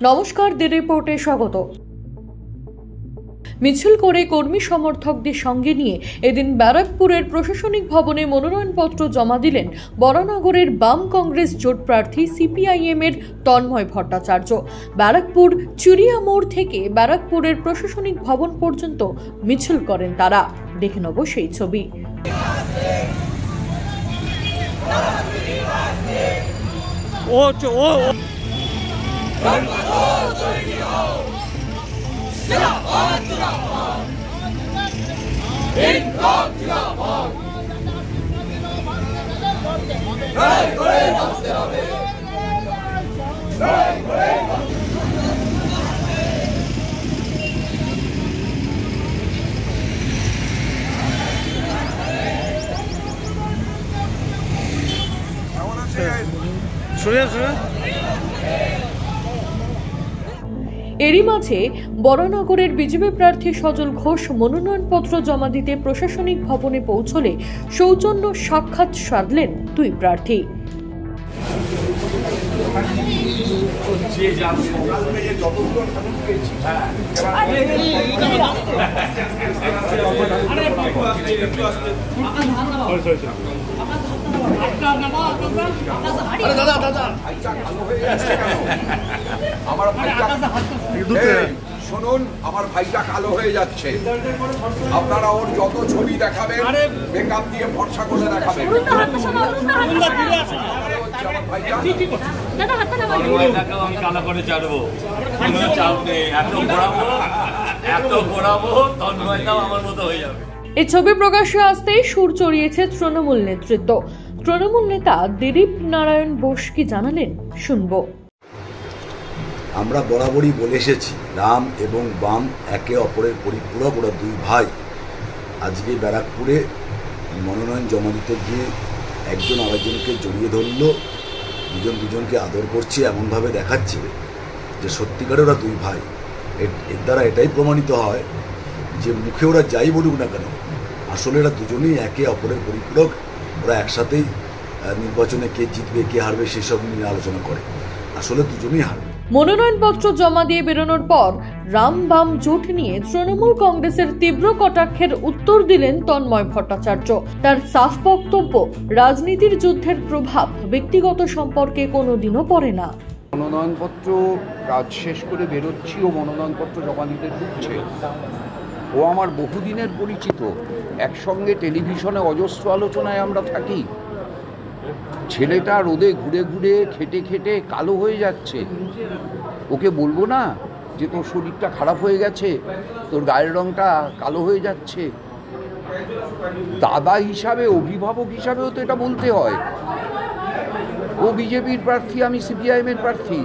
নমস্কার, দি রিপোর্টে স্বাগত। মিছিল করে কর্মী সমর্থকদের সঙ্গে নিয়ে এদিন ব্যারাকপুরের প্রশাসনিক ভবনে মনোনয়নপত্র জমা দিলেন বরানগরের বাম কংগ্রেস জোট প্রার্থী সিপিআইএম এর তন্ময় ভট্টাচার্য। ব্যারাকপুর চুরিয়া মোড় থেকে ব্যারাকপুরের প্রশাসনিক ভবন পর্যন্ত মিছিল করেন তারা। দেখে নেব সেই ছবি। এরই মাঝে বরানগরের বিজেপি প্রার্থী সজল ঘোষ মনোনয়নপত্র জমা দিতে প্রশাসনিক ভবনে পৌঁছলে সৌজন্য সাক্ষাৎ সাধলেন দুই প্রার্থী। শুনুন, আমার ভাইটা কালো হয়ে যাচ্ছে। আপনারা ওর যত ছবি দেখাবেন মেকআপ দিয়ে ফর্সা করে দেখাবেন। এই ছবি প্রকাশ্যে আসতেই সুর চড়িয়েছে তৃণমূল নেতৃত্ব। তৃণমূল নেতা দিলীপ নারায়ণ বোস কি জানালেন, শুনবো। আমরা বরাবরই বলে এসেছি, রাম এবং বাম একে অপরের পরিপূরক, ওরা দুই ভাই। আজকে ব্যারাকপুরে মনোনয়ন জমা দিতে গিয়ে একজন আরেকজনকে জড়িয়ে ধরল, দুজন দুজনকে আদর করছে, এমনভাবে দেখাচ্ছে যে সত্যিকারে ওরা দুই ভাই। এর দ্বারা এটাই প্রমাণিত হয় যে মুখে ওরা যাই বলুক না কেন, আসলে এরা দুজনেই একে অপরের পরিপূরক। ওরা একসাথেই নির্বাচনে কে জিতবে কে হারবে সেসব নিয়ে আলোচনা করে, আসলে দুজনেই হারবে। মনোনয়নপত্র জমা দিয়ে বেরোনোর পর রাম বাম জোট নিয়ে তৃণমূল কংগ্রেসের তীব্র কটাক্ষের উত্তর দিলেন তন্ময় ভট্টাচার্য। তার সাফ বক্তব্য, রাজনীতির যুদ্ধের প্রভাব ব্যক্তিগত সম্পর্কে কোনোদিনও পড়ে না। মনোনয়নপত্র কাজ শেষ করে বেরোচ্ছি, ও মনোনয়নপত্র জমা দিতে ঢুকছে। ও আমার বহুদিনের পরিচিত, একসঙ্গে টেলিভিশনে অজস্র আলোচনায় আমরা থাকি। ছেলেটা রোদে ঘুরে ঘুরে খেটে খেটে কালো হয়ে যাচ্ছে। ওকে বলবো না যে তোর শরীরটা খারাপ হয়ে গেছে, তোর গায়ের রংটা কালো হয়ে যাচ্ছে? দাদা হিসাবে, অভিভাবক হিসাবেও তো এটা বলতে হয়। ও বিজেপির প্রার্থী, আমি সিপিআইএমের প্রার্থী।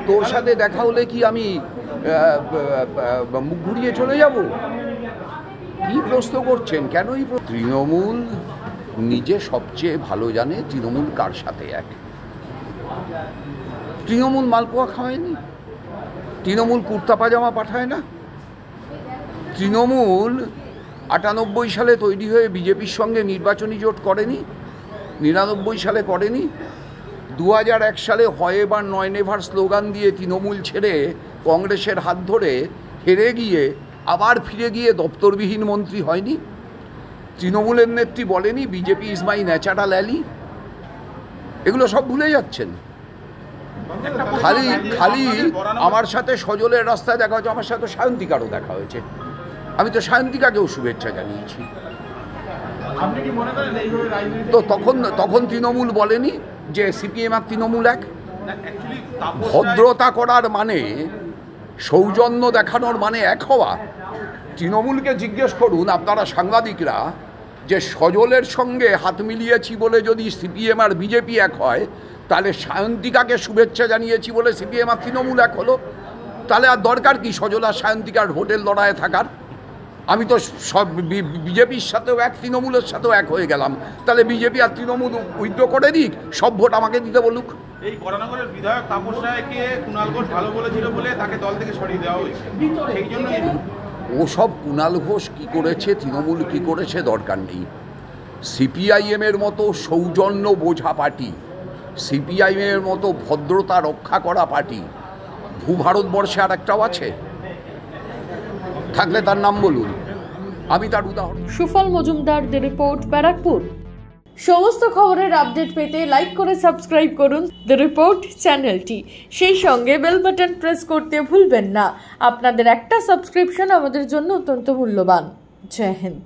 তোর সাথে দেখা হলে কি আমি মুখ ঘুরিয়ে চলে যাব? কি প্রশ্ন করছেন? কেনই তৃণমূল নিজে সবচেয়ে ভালো জানে তৃণমূল কার সাথে এক। তৃণমূল মালপোয়া খাওয়ায়নি, তৃণমূল কুর্তা পাজামা পাঠায় না। তৃণমূল 98 সালে তৈরি হয়ে বিজেপির সঙ্গে নির্বাচনী জোট করেনি, 99 সালে করেনি। 2001 সালে হয় এবার নয় নেভার স্লোগান দিয়ে তৃণমূল ছেড়ে কংগ্রেসের হাত ধরে হেরে গিয়ে আবার ফিরে গিয়ে দপ্তরবিহীন মন্ত্রী হয়নি। তৃণমূলের নেত্রী বলেনি BJP is my natural alley. এগুলো সব ভুলে যাচ্ছেন। খালি খালি আমার সাথে সজলের রাস্তায় দেখা হয়েছে, আমার সাথে সায়ন্তিকারও দেখা হয়েছে। আমি তো সায়ন্তিকাকেও শুভেচ্ছা জানিয়েছি। তো তখন তৃণমূল বলেনি যে সিপিএম আর তৃণমূল এক। ভদ্রতা করার মানে, সৌজন্য দেখানোর মানে এক হওয়া। তৃণমূলকে জিজ্ঞেস করুন আপনারা সাংবাদিকরা, যে সজলের সঙ্গে হাত মিলিয়েছি বলে যদি সিপিএম আর বিজেপি এক হয়, তাহলে সায়ন্তিকাকে শুভেচ্ছা জানিয়েছি বলে সিপিএম আর তৃণমূল এক হলো। তাহলে আর দরকার কি সজল আর সায়ন্তিকার হোটেল লড়াইয়ে থাকার? আমি তো সব বিজেপির সাথেও এক, তৃণমূলের সাথেও এক হয়ে গেলাম। তাহলে বিজেপি আর তৃণমূল উইথড্র করে দিক, সব ভোট আমাকে দিতে বলুক। এই বরানগরের বিধায়ক তাপস রায়কে কুণাল ঘোষ ভালো বলেছিল বলে তাকে দল থেকে সরিয়ে দেওয়া হয়েছে, সেই জন্য ওসব কুণাল ঘোষ কী করেছে, তৃণমূল কী করেছে দরকার নেই। সিপিআইএমের মতো সৌজন্য বোঝা পার্টি, সিপিআইএমের মতো ভদ্রতা রক্ষা করা পার্টি ভূভারতবর্ষে আর একটাও আছে? থাকলে তার নাম বলুন, আমি তার উদাহরণ। সুফল মজুমদার, দ্য রিপোর্ট, ব্যারাকপুর। সমস্ত খবরের আপডেট পেতে লাইক করে সাবস্ক্রাইব করুন দ্য রিপোর্ট চ্যানেলটি। সেই সঙ্গে বেল বাটন প্রেস করতে ভুলবেন না। আপনাদের একটা সাবস্ক্রিপশন আমাদের জন্য অত্যন্ত মূল্যবান। জয় হিন্দ।